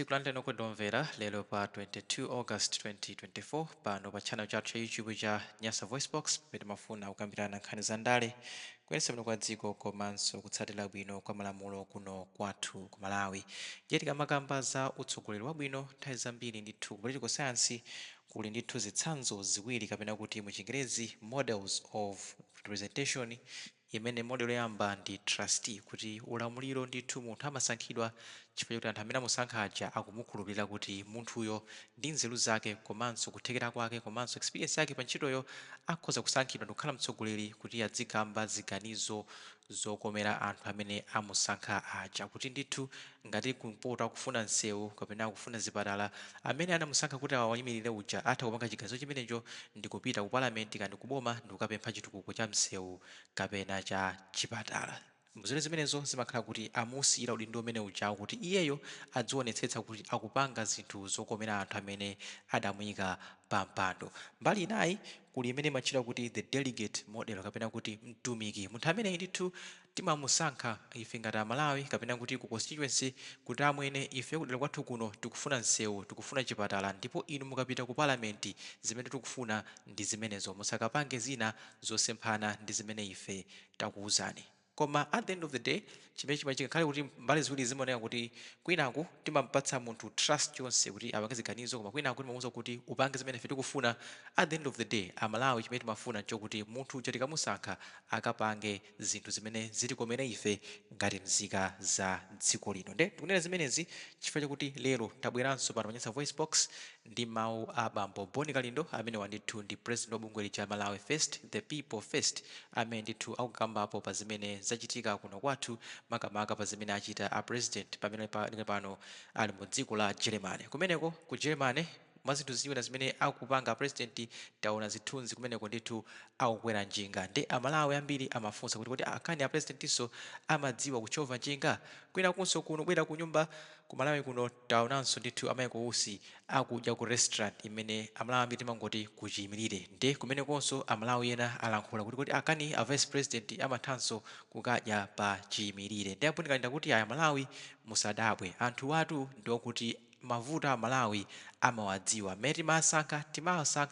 Tikulandira nokudomvera lero pa 22 August 2024 pano pa channel chathu cha YouTube cha Nyasa Voicebox pamene mafuna kukambirana nkhani za ndale kuyendetsa bwino kwa dziko komanso kutsatira bwino kwa malamulo kuno kwathu ku Malawi. Ndiye tikamakamba za utsogoleri wabwino nthawi zambiri ndithu ku political science kuli ndithu zitsanzo ziwiri kapena kuti mu Chingerezi models of representation, imene model yoyamba ndi trustee, kuti ulamuliro ndithu munthu amasankhidwa chifukwa choti anthu amene amusankha aja akumukhulupirira kuti munthuyo ndi nzeru zake komanso kuthekera kwake komanso experience yake pa ntchitoyo akhoza kusankhidwa ndi kukhala mtsogoleri kuti azikamba ziganizo zokomera anthu amene amusankha aja, kuti ndithu ngati kumpoto akufuna nsewu kapena akufuna zipatala, amene anamusankha kuti awayimirire uja atha kupanga chiganizo chimenecho ndi kupita ku palamenti kandi kuboma ndi kukapempha chitukuko cha msewu kapena cha chipatala. Mzere zimenezo zimakhala kuti amusiyira udindo umene uja kuti iyeyo adzionetsetsa kuti akupanga zinthu zokomera anthu amene adamuyika pa mpando. Mbali inayi kuli imene imachita kuti the delegate model kapena kuti mtumiki, munthu amene ndithu timamusankha ife ngati Amalawi kapena kuti ku constituency kuti amwene ife kudera kwathu kuno tikufuna nsewu, tikufuna chipatala, ndipo inu mukapita ku palamenti zimene tikufuna ndi zimenezo, musakapange zina zosemphana ndi zimene ife takuwuzani. Koma at the end of the day chimene chimachitika khale kuti mbali ziwiri zimaoneka kuti kwinaku timampatsa munthu trust yonse kuti apange ziganizo, koma kwinaku timamuwuza kuti upange zimene ife tikufuna. At the end of the day Amalawi chimene timafuna chokuti munthu uja tikamusankha akapange zinthu zimene zitikomera ife ngati nzika za dziko lino. Nde tikunena zimenezi chifukwa chakuti lero tabweranso pano pa Nyasa Voicebox ndi mawu a Bambo Boni Kalindo amene wandithu ndi president wa bungwe cha Malawi First, the people first, amene ndithu akukambapo pa zimene zachitika kuno kwathu makamaka pa zimene achita a president pamene pano ali mu dziko la Germany. Kumeneko ku Germany mwa zinthu ziwiri zimene akupanga president, taona zithunzi kumeneko ndithu akukwera njinga. Ndi Amalawi ambiri amafunsa kuti akani a presidentinso amadziwa kuchova njinga. Kwinakunso kuno bwera ku nyumba ku Malawi kuno taonanso ndithu amayiko usi akudya ku restaurant imene Amalawi ambiri timangoti kuchiyimirire. Ndi kumenekonso Amalawi ena alankhula kuti akani a vice president amathanso kukadya pa chiyimirire. Ndi apo ndikalinda kuti aya Malawi musadabwe, anthu watu ndi okuti mavuto a Malawi amawadziwa. Mmene timawasankha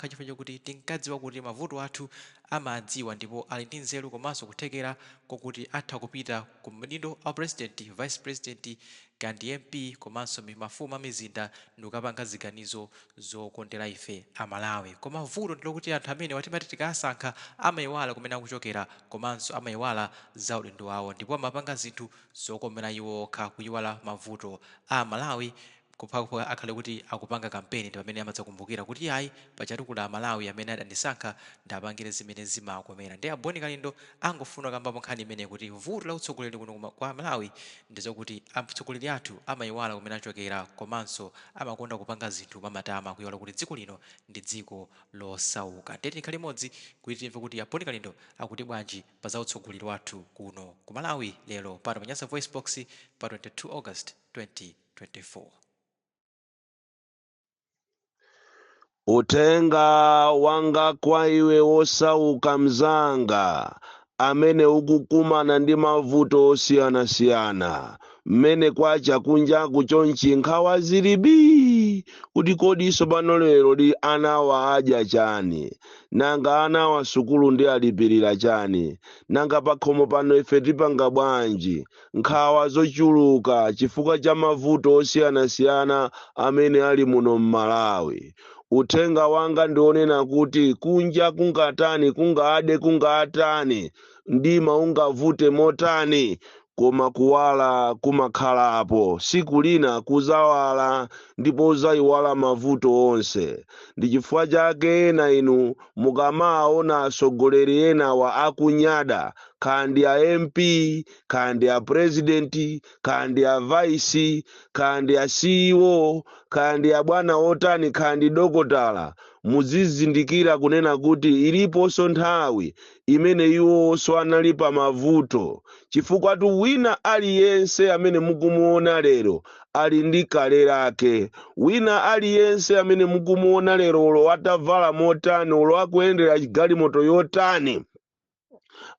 chifukwa chakuti tinkadziwa kuti mavuto athu amadziwa ndipo ali ndi nzeru komanso kuthekera kokuti atha kupita ku mdindo a president, vice president kandi MP komanso mafumu a mizinda ndi kukapanga ziganizo zokondera ife Amalawi. Koma vuto ndilokuti anthu amene watimati tikasankha amayiwala kumene akuchokera komanso amayiwala za udindo wawo, ndipo amapanga zinthu zokomera iwo okha kuyiwala mavuto a Malawi kupha akhale kuti akupanga kampeni ndi pamene amadzakumbukira kuti ayi pachatu kula Amalawi amene adandisankha ndapangire zimene zimakomera. Ndi a Boni Kalindo angofuna kambapo nkhani imene kuti vuto la utsogoleri kuno kwa Malawi ndi zokuti atsogoleri athu amayiwala kumene achokera komanso amakonda kupanga zinthu mamatama kuyiwala kuti dziko lino ndi dziko losauka. Ndeti tikhale limodzi kuti timve kuti a Boni Kalindo akuti bwanji pa za utsogoleri wathu kuno ku Malawi lero pano pa Nyasa Voicebox pa 22 August 2024. Utenga wanga kwa iwe wosauka mzanga, amene ukukumana ndi mavuto osiyanasiyana, mmene kwacha kunjaku chonchi nkhawa zilibi, kuti kodiso pano lero li anawa adya chani, nanga anawa sukulu ndi alipirira chani, nanga pakhomo pano ife tipanga bwanji, nkhawa zochuluka chifukwa cha mavuto osiyanasiyana amene ali muno m'Malawi. Utenga wanga ndionena kuti kunja kungatani, kungaade kungatani, ndima ungavute motani, koma kuwala kumakhalapo, siku lina kuzawala ndipo uzayiwala mavuto onse. Ndi chifukwa chake ena inu mukamaona atsogoleri ena wa akunyada, kandi a MP, kandi a president, kandi a vice, kandi a CEO, kandi a bwana otani, kandi dokotala, muzizindikira kunena kuti iliponso nthawi imene iwonso anali pa mavuto, chifukwa tu wina aliyense amene mukumuona lero ali ndi kale lake, wina aliyense amene mukumuona lero olo atavala motani, olo akuyendera galimoto yotani,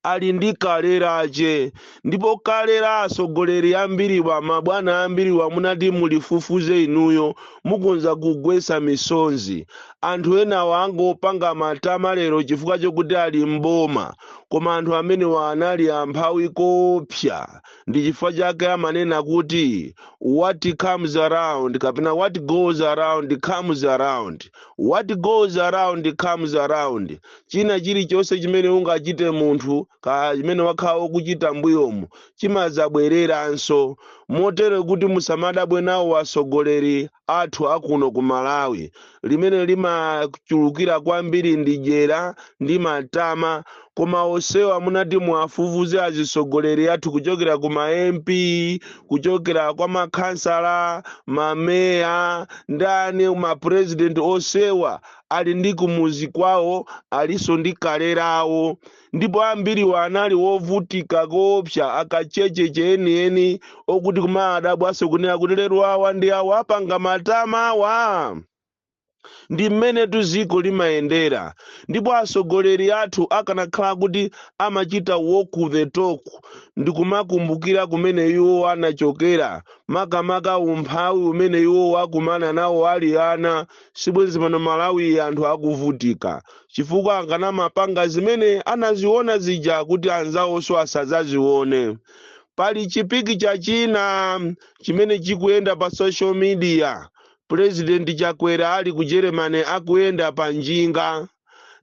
ali ndi kalerache ndipo kalera asogoleri ambiriwa mabwana ambiriwa munati mulifufuze inuyo mukonza kugwesa misonzi anthu enawa angopanga matama lero chifukwa chokuti ali mboma koma anthu amenewa anali amphawi kopsa ndi chifukwa chake amanena kuti what comes around kapena what goes around comes around what goes around comes around china chilichonse chimene ungachite munthu ka chimene wakhala kuchita mbuyomu chimazabwereranso motero kuti musamadabwe nawo asogoleri athu akuno ku Malawi limene limachulukira kwambiri ndi dyera ndi matama koma onsewa munati muafufuze azisogoleri athu kuchokera ku ma MP kuchokera kwa makhansala mameya ndani ma president onsewa ali ndi kumuzi kwawo aliso ndi kalerawo ndipo ambiriwa anali wovutika kopsa akacheche enieni okuti kumadabwaso kunena kuti lero awa ndi awa apanga matama awa ndi mmene tuziko limayendera ndipo asogoleri athu akanakhala kuti amachita walk the talk ndi kumakumbukira kumene iwo anachokera makamaka umphawi umene iwo wakumana nawo ali ana sibwenzi pano Malawi anthu akuvutika chifukwa akanamapanga zimene anaziona zija kuti anzawonso asazazione. Pali chipiki cha China chimene chikuyenda pa social media President Chakwera ali ku Germany akuyenda pa njinga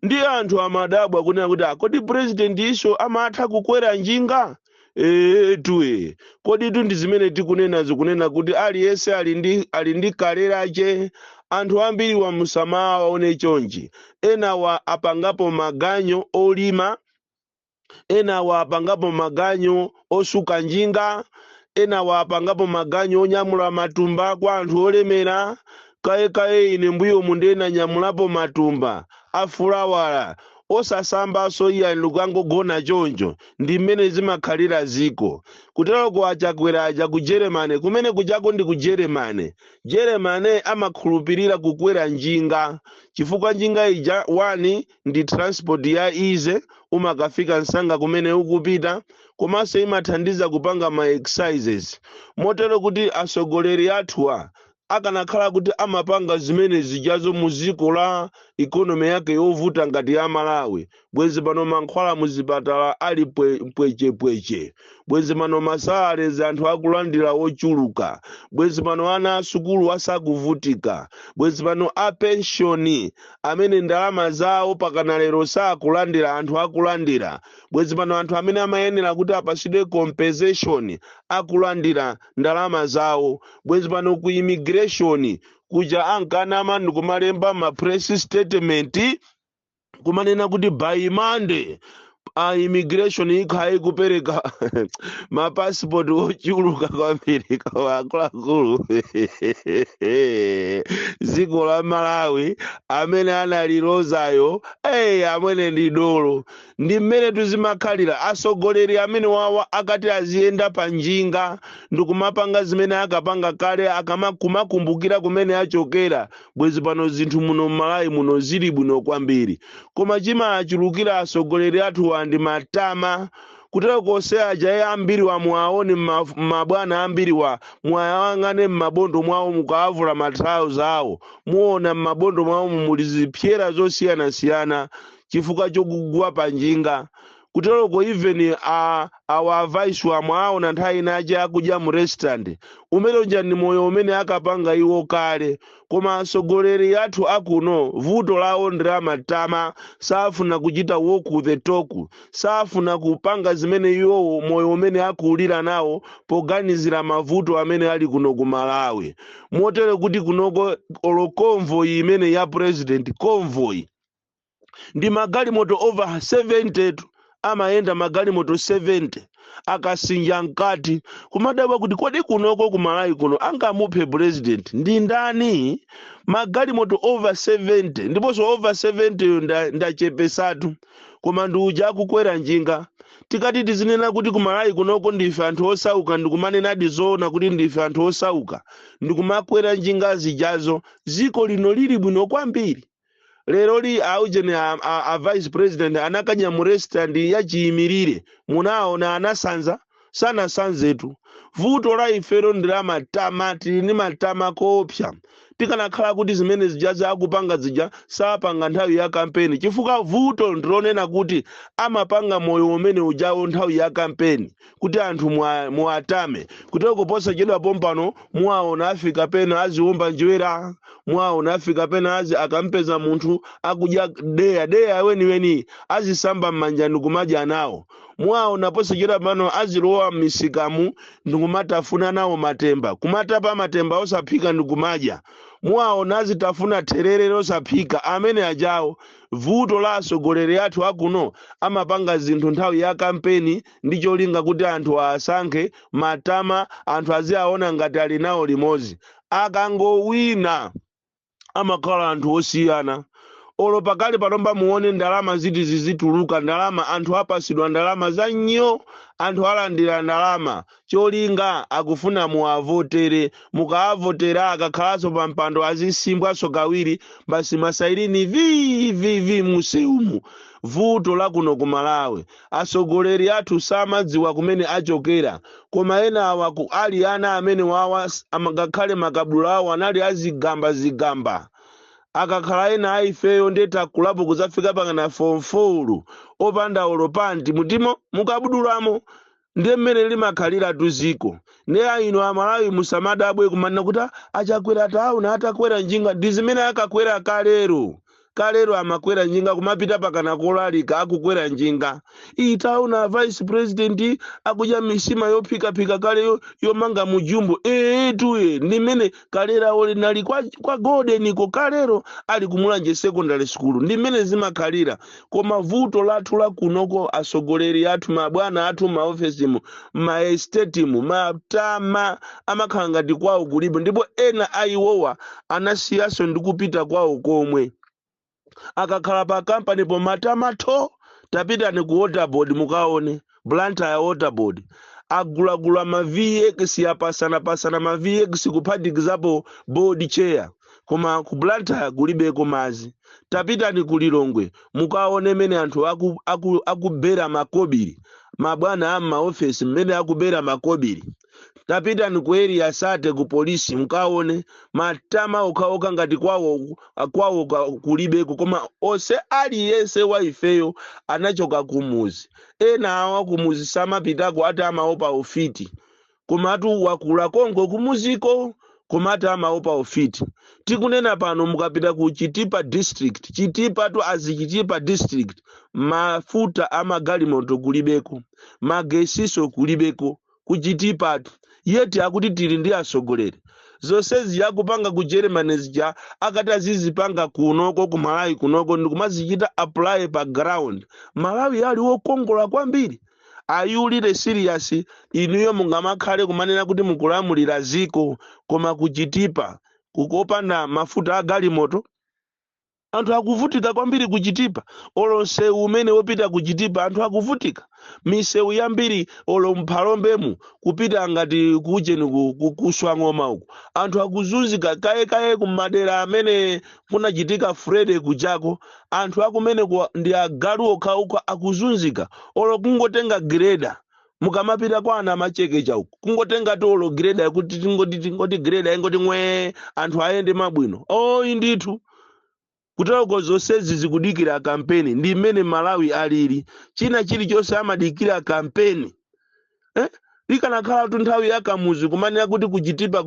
ndi anthu amadabwa kunena kuti kodi president iso amatha kukwera njinga tuwe kodi ndi zimene tikunena zikunena kuti aliyense ali ndi kalerache anthu ambiri wa msamaha waone chonchi enawa apangapo maganyo olima enawa apangapo maganyo osuka njinga enawa apangapo maganyo onyamula matumba kwa anthu olemera kaye ine mbuyo mundena nyamulapo matumba afulawala osasambaso iya lukangogona choncho ndi mmene zimakhalira ziko kutero kwa Chakwera aja ku Germany kumene kujako ndi ku Germany amakhulupirira kukwera njinga chifukwa njinga ija wani ndi transport ya easy umakafika nsanga kumene ukupita komanso imathandiza kupanga ma exercises motero kuti asogoleri athuwa akanakhala kuti amapanga zimene zijazo muziko la economy yake yovuta ngati ya Malawi bwenzi pano mankhwala muzipatala ali pweche bwenzi pano masalari anthu akulandira ochuluka bwenzi pano ana asukulu asakuvutika bwenzi pano a pensioni amene ndalama zawo pakana lero sakulandira anthu akulandira bwenzi pano anthu amene amayenera kuti apasidwe compensation akulandira ndalama zawo bwenzi pano ku immigration kuja ankanama ndikumalemba ma press statement kumanena kuti by Monday immigration ikhayi kupereka ma passport ochuluka kwambiri kwa akulu ziko la Malawi amene analilozayo amene ndi dolo ndi mmene tuzimakhalira asogoleri amene wawa akati aziyenda pa njinga ndikumapanga zimene akapanga kale akamakumbukira kumene achokera bwezi pano zinthu muno Malawi muno zili bwino kwambiri koma chimachulukira asogoleri athu ndi matama kutero konse aja ambiri wa muaone mabwana ambiri wa mwayangane mabondo mwawo mukavula matrials awo muona mabondo mwawo mulizipyera zosiyana chifukwa chokugwa pa njinga kutero ko even our vice wa mwaona nthawi inaje akudya mu restaurant umene njani moyo umene akapanga iwo kale koma asogoleri athu akuno vuto lawo ndira matama safuna kuchita walk the talk safuna kupanga zimene iwo moyo umene akulira nawo poganizira mavuto amene ali kuno ku Malawi motero kuti kunoko convoy imene ya president convoy ndi magali moto over 70 amaenda magali moto 70 akasinja nkati kumadabwa kuti kodi kunoko ku Malawi kuno angamuphe president ndi ndani magali moto over 70 ndiponso over 70 ndachepesatu koma ndi uja akukwera njinga tikati tizinena kuti ku Malawi kunoko ndife anthu osauka ndikumanena zoona kuti ndife anthu osauka ndikumakwera njinga zijazo ziko lino lili bwino kwambiri lero li aujeni a vice president anakanyamuresta ndi yachiyimirire munaona anasanza sanasanzetu vuto la ifero ndi la matama tili ni matama koopsa tikanakhala kuti zimene zija zakupanga zija sapanga nthawi ya kampeni chifukwa vuto ndilonena kuti amapanga moyo umene ujawo nthawi ya kampeni kuti anthu muatame kutero kuposa chedwa pompano muwaona afika pena aziwomba njwera muwaona afika pena akampeza munthu akudya deya weniweni azisamba m'manja ndikumadya nawo muwaona posa chedwa pano azilowa m'misikamu ndikumatafuna nawo matemba kumatapa matemba osaphika ndikumadya muwaona azitafuna therere osaphika amene ajawo vuto la atsogoleri athu akuno amapanga zinthu nthawi ya kampeni ndi cholinga kuti anthu asankhe matama anthu aziaona ngati ali nawo limodzi akangowina amakhala anthu osiyana olo pakali panomba muone ndalama ziti zizituluka ndalama anthu apasidwa ndalama za nnyo anthu alandira ndalama cholinga akufuna muavotere mukaavotera akakhalaso pa mpando azisimbwaso kawiri basi masairini vi museumu vuto la kuno ku Malawi atsogoleri athu samadziwa kumene achokera koma ena awa ali ana amene wawa ngakhale makabudula awo anali azigamba akakhala ena aifeyo ndeta kulapo kuzafika pangana form 4 opanda olopanti mutimo mukabudulamo ndiye mmene limakhalira tuziko ne aino amalawi musamadabwe kumanena kuti achakwera tauna atakwera njinga ndi zimene akakwera kalero amakwera njinga kumapita pakana kolalika akukwera njinga itauna vice president akudya misima yophika kale yomanga mujumbo tuye ndimene kalera ole nali kwa golden ko kalero ali kumulanje secondary school ndimene zimakhalira koma vuto lathu la kunoko atsogoleri athu mabwana athu maofesi mu ma estate mu matama amakhala ngati kwawo kulibe ndipo ena aiwowa anasiyaso ndikupita kwawo komwe akakhala pa company po matamato tapita ni ku waterboard mukaone Blantyre ya waterboard agulagula ma VX yapasana ma VX kuphatikizapo board chair koma ku Blantyre kulibeko mazi tapita ni ku Lilongwe mukaone mene anthu akubera makobiri mabwana ama office mene akubera makobiri tapita ni ku area sate ku polisi mukaone matama okaoka ngati kwawo kulibeko koma ose aliyense waifeyo anachoka kumuzi ena awa kumuzi samapitako ati amaopa ufiti koma atu wakula kongo kumuziko koma ati amaopa ufiti tikunena pano mukapita ku Chitipa district Chitipa tu Chitipa district mafuta amagalimoto kulibeko magesiso kulibeko ku Chitipa yeti akuti tili ndi atsogoleri zonsezi yakupanga ku Germany zija akati azizipanga kunoko ku Malawi kunoko ndikumazichita apply pa ground Malawi ali wokongola kwambiri ayulire serious inuyo mungamakhale kumanena kuti mukulamulira ziko koma ku Chitipa kukopanda mafuta agalimoto anthu akuvutika kwambiri ku Chitipa olo msewu umene wopita ku Chitipa anthu akuvutika misewu yambiri olo mpalombemu kupita ngati kujeni kuswa ng'oma uku anthu akuzunzika kaye kumadera amene kunachitika Friday kujako anthu akumene ndi agalu okha akuzunzika olo kungotenga greda mukamapita kwa ana machekecha uku kungotenga tolo greda yakuti tingoti greda ingoti mwe anthu ayende mabwino indithu kutoko zonsezi zikudikira kampeni ndi mmene Malawi alili china chilichonse amadikira kampeni likanakhala tu nthawi ya kamuzi kumanena kuti ku Chitipa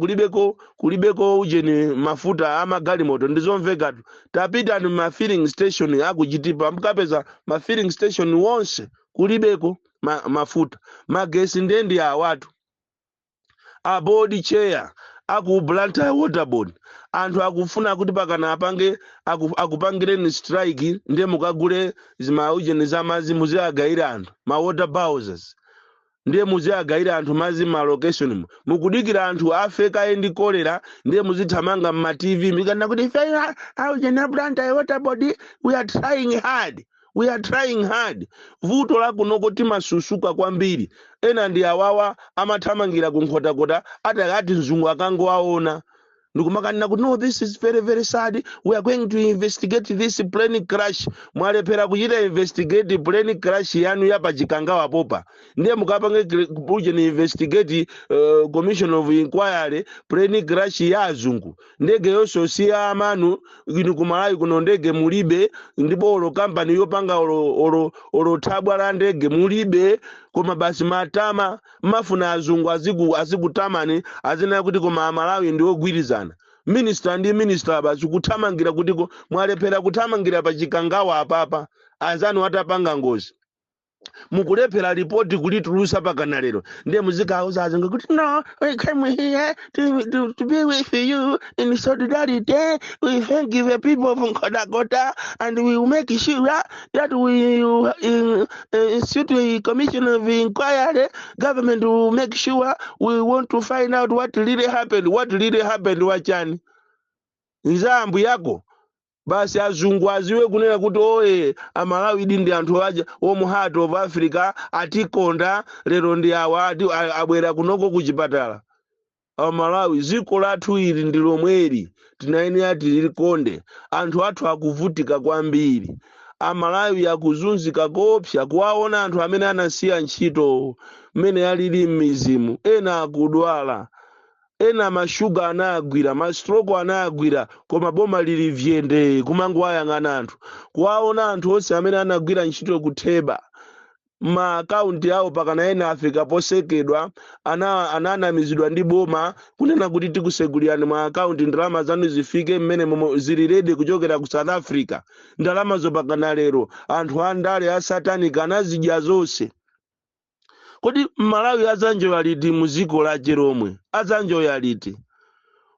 kulibeko ujeni mafuta amagalimoto ndizomvekatu tapita ni ma filling station aku Chitipa mukapeza ma filling station wonse kulibeko mafuta magesi ndendi awatu a board chair aku Blantyre waterboard anthu akufuna kuti pakana apange akupangireni strike ndiye mukagule zimaujeni za mazi muziagaira anthu ma water bowsers ndiye muziagaira anthu mazi ma location mukudikira anthu afeka endi kolera ndiye muzithamanga ma TV mikana kuti aujeni Blantyre waterboard we are trying hard vuto la kunoko timasusuka kwambiri ena ndi awawa amathamangira kunkhotakota ati mzungu akangowaona ndikumakanena kuti no, this is very very sad, we are going to investigate this plane crash. Mwalephera kuchita investigate plane crash yanu yapachikangawa popa, ndiye mukapange kuja ni investigate commission of inquiry plane crash ya azungu. Ndege yonso siya amanu inu kumalawi kuno ndege mulibe, ndipo olo company yopanga olo thabwa la ndege mulibe, koma basi matama mafuna azungu azikutamani azina kuti koma amalawi ndi ogwirizana. Minister ndi minister basi kuthamangira kuti mwalephera kuthamangira pachikangawa apapa azanu atapanga ngozi. Mukulephera ripoti kulitulusa pakana lero, ndiye muzikauza azungu kuti no, we came here to be with you in solidarity. We thank the people of Nkhotakota, and we will make sure that we institute a commission of inquiry. Government will make sure we want to find out what really happened. What really happened wachani nzambu yako. Basi azungu aziwe kunena kuti oye amalawi ndi anthu aja mu heart of Africa atikonda lero ndi awa abwera kunoko kuchipatala. Amalawi ziko lathu ili ndi lomweli tinayenera tilikonde. Anthu athu akuvutika kwambiri. Amalawi akuzunzika kopsa kuwaona anthu amene anasiya ntchito mmene alili m'mizimu, ena akudwala, ena mashuga anagwira, mastroke anagwira, koma boma lili vyende kumangu ayang'ana anthu. Kuwaona anthu onse amene anagwira ntchito kutheba ma account yawo pakana ena afika posekedwa, ananamizidwa ndi boma kunena kuti tikusegulirani ma account ndalama zanu zifike mmene zili ready kuchokera ku South Africa. Ndalama zo pakana lero anthu andale asatanika anazidya zonse. Kodi Malawi azanjo yaliti muziko la Jeromwe? Azanjo yaliti?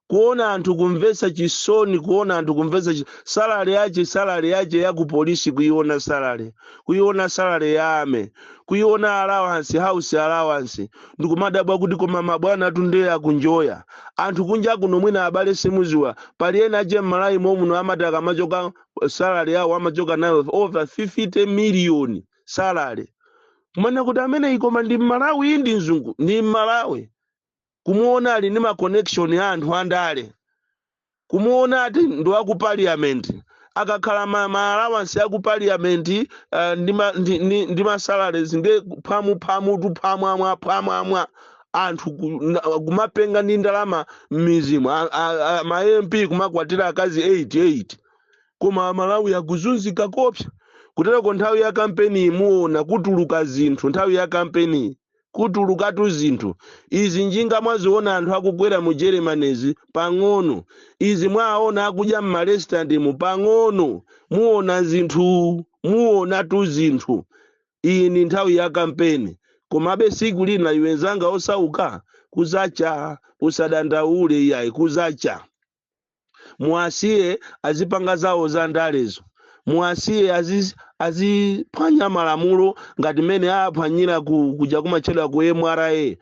Kuona anthu kumvesa chisoni, kuona anthu kumvesa salary yache ya ku polisi, kuiona salary ya ame, kuiona allowance, house allowance. Ndikumadabwa kuti koma mabwana tunde akunjoya. Anthu kunja kuno mwina abale semuziwa, paliena aje Malawi momuno amataka machoka salary yawo amachoka nayo over 50 million salary. Kumana kuti amene ikoma ndi Malawi ndi nzungu, ndi Malawi. Kumuona ali nima connection ya anthu andale. Kumuona ati ndo aku parliament. Akakhala ma allowance ya ku parliament ndima salaries nge pamu anthu kumapenga ndi ndalama m'mizimu. Ma MP kumakwatira akazi 88. Koma Malawi akuzunzika kopsa. Kutero nthawi ya kampeni imuona kutuluka zinthu, nthawi ya kampeni kutulukatu zinthu. Izi njinga mwaziona anthu akugwera mu Germany's pang'ono, izi mwaona akudya mu restaurant mu pang'ono, muona zinthu, muona tu zinthu. Iyi ni nthawi ya kampeni. Komabe siku lina iwenzanga osauka kuzacha, usadandaule yayi kuzacha. Muasiye azipanga zawo za ndalezo. Muasiye azipanya malamulo ngati mene aphwanyira kuja kumachedwa ku MRA.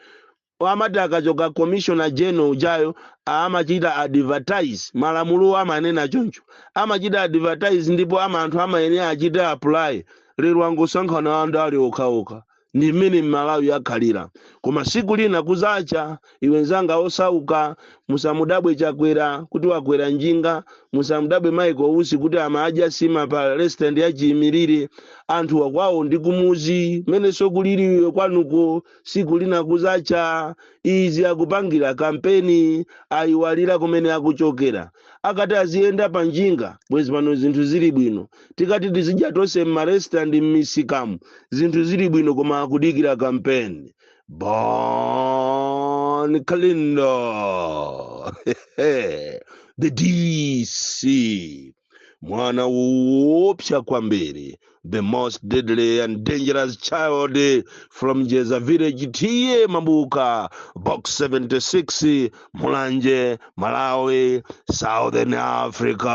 Amataka choka commissioner general jayo amachita advertise malamulo amanena choncho. Amachita advertise ndipo anthu amayenera achita apply. Lero angosankhana andale okaoka. Ndi mmene Malawi akhalira. Koma siku lina kuzacha iwenzanga osauka, musamudabwe chakwera kuti wakwera njinga, musamudabwe Michael Usi kuti amaadya sima pa restaurant ya Chimirire. Anthu wakwawo ndi kumuzi mene sokuliriwe kwanuko. Siku lina kuzacha izi akupangira kampeni ayiwalira kumene akuchokera. Akati aziyenda pa njinga bwezi pano zinthu zili bwino. Tikati tizidya tonse m'marestaurant m'misikamu zinthu zili bwino, koma akudikira kampeni. Bon Calendar. The DC. Mwana wopsha kwambiri. The most deadly and dangerous child from Jeza Village, Tiye Mambuka, Box 76, Mulanje, Malawi, Southern Africa.